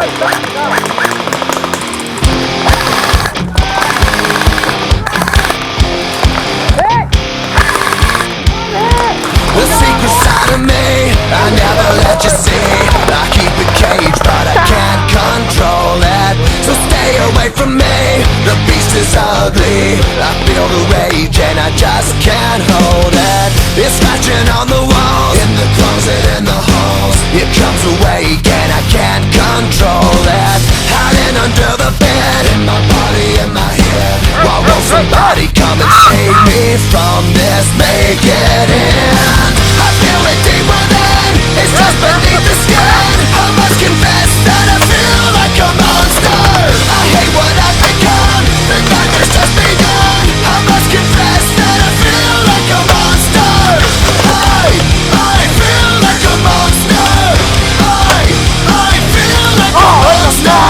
The secret side of me, I never let you see. I keep it caged, but I can't control it. So stay away from me, the beast is ugly. I feel the rage and I just can't hold it. It's scratching on the walls, in the closet, in the halls. It comes awake and I can't control it. Hiding under the bed, in my body, in my head. Why won't somebody come and save me from this? Make it end. I feel it deep within, it's just beneath the skin. I must confess that I feel like a monster. I hate what I've become, the nightmare's just begun. I must confess that I feel like a monster. I feel like a monster. I feel like a monster.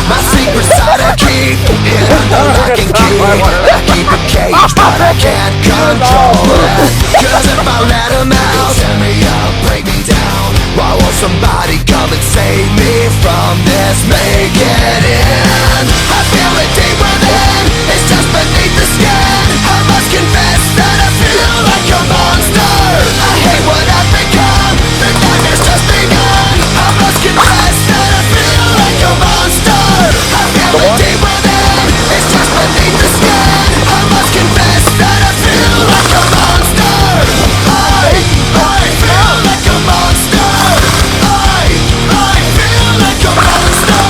My secret side I keep it under lock and key. I keep it caged, but I can't control it. Cause if I let him out, tear me up, break me down. Why won't somebody come and save me from this? Make it end. I feel it deep within, it's just beneath the skin. I must confess that I feel like a monster. I hate what I've become, the nightmare's just begun. I must confess that I feel like a monster. I feel it deep within, it's just beneath the skin. I must confess that I feel like a monster. I feel like a monster. I feel like a monster.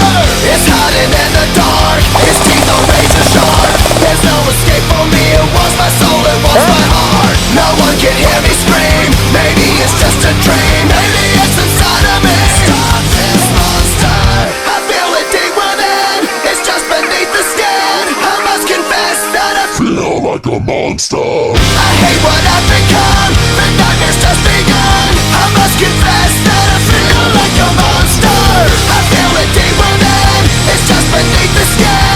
It's hiding in the dark, its teeth are razor sharp. There's no escape for me, it wants my soul, it wants my heart. No one can hear me scream, maybe it's just a dream. Maybe it's inside of me. Stop this monster. I feel it deep within, it's just beneath the skin. I must confess that I feel like a monster. I hate what I've become, the nightmare's just begun. I must confess that I feel like a monster. I feel it deep within, it's just beneath the skin.